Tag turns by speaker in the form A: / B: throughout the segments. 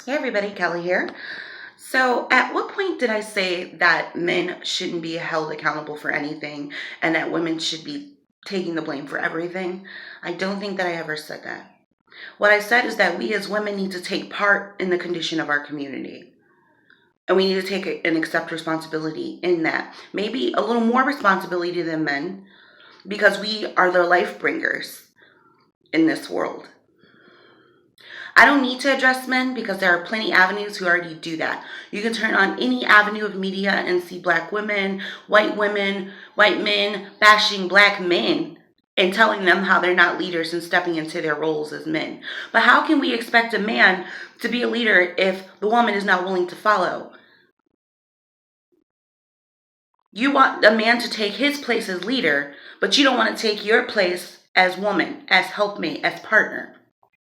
A: Hey everybody, Kelly here. So, at what point did I say that men shouldn't be held accountable for anything and that women should be taking the blame for everything? I don't think that I ever said that. What I said is that we as women need to take part in the condition of our community. And we need to take and accept responsibility in that. Maybe a little more responsibility than men because we are the life bringers in this world. I don't need to address men because there are plenty avenues who already do that. You can turn on any avenue of media and see black women, white men bashing black men and telling them how they're not leaders and stepping into their roles as men. But how can we expect a man to be a leader if the woman is not willing to follow? You want a man to take his place as leader, but you don't want to take your place as woman, as helpmate, as partner.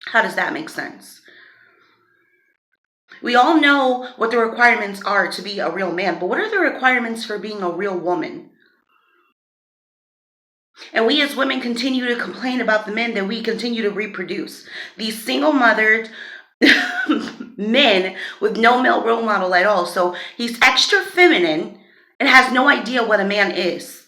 A: How does that make sense? We all know what the requirements are to be a real man, but what are the requirements for being a real woman? And we as women continue to complain about the men that we continue to reproduce. These single mothered men with no male role model at all. So he's extra feminine and has no idea what a man is.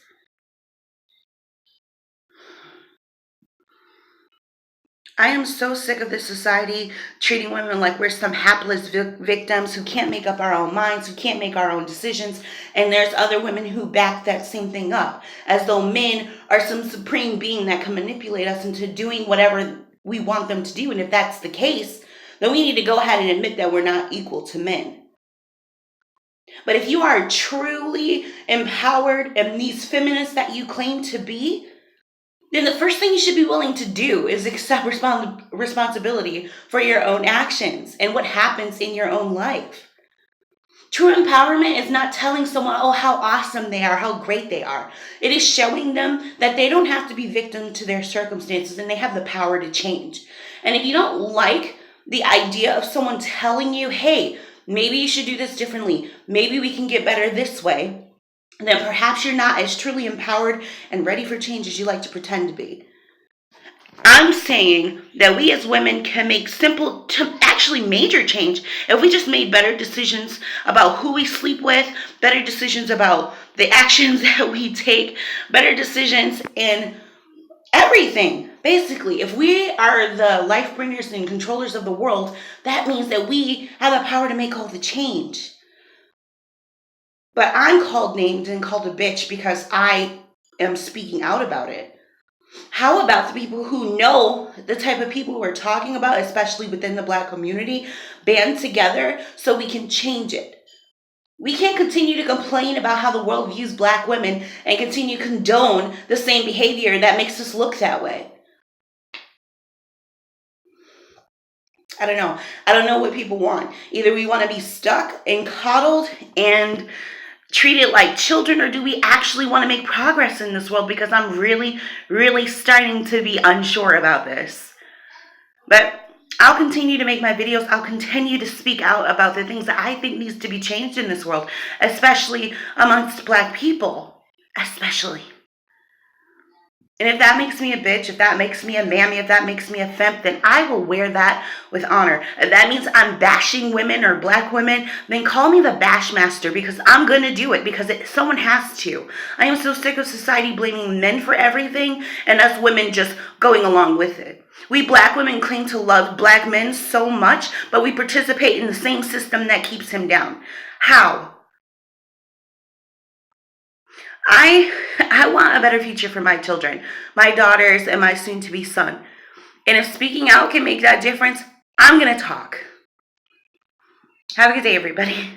A: I am so sick of this society treating women like we're some hapless victims who can't make up our own minds, who can't make our own decisions. And there's other women who back that same thing up, as though men are some supreme being that can manipulate us into doing whatever we want them to do. And if that's the case, then we need to go ahead and admit that we're not equal to men. But if you are truly empowered and these feminists that you claim to be, then the first thing you should be willing to do is accept responsibility for your own actions and what happens in your own life. True empowerment is not telling someone, oh, how awesome they are, how great they are. It is showing them that they don't have to be victim to their circumstances and they have the power to change. And if you don't like the idea of someone telling you, hey, maybe you should do this differently, maybe we can get better this way, then perhaps you're not as truly empowered and ready for change as you like to pretend to be. I'm saying that we as women can make simple, actually major change if we just made better decisions about who we sleep with, better decisions about the actions that we take, better decisions in everything. Basically, if we are the life bringers and controllers of the world, that means that we have the power to make all the change. But I'm called named and called a bitch because I am speaking out about it. How about the people who know the type of people we're talking about, especially within the black community, band together so we can change it? We can't continue to complain about how the world views black women and continue to condone the same behavior that makes us look that way. I don't know. I don't know what people want. Either we want to be stuck and coddled and treated like children, or do we actually want to make progress in this world? Because I'm really, really starting to be unsure about this. But I'll continue to make my videos. I'll continue to speak out about the things that I think needs to be changed in this world, especially amongst black people, especially. And if that makes me a bitch, if that makes me a mammy, if that makes me a femp, then I will wear that with honor. If that means I'm bashing women or black women, then call me the bash master, because I'm going to do it, because someone has to. I am so sick of society blaming men for everything and us women just going along with it. We black women claim to love black men so much, but we participate in the same system that keeps him down. How? I want a better future for my children, my daughters, and my soon-to-be son. And if speaking out can make that difference, I'm going to talk. Have a good day, everybody.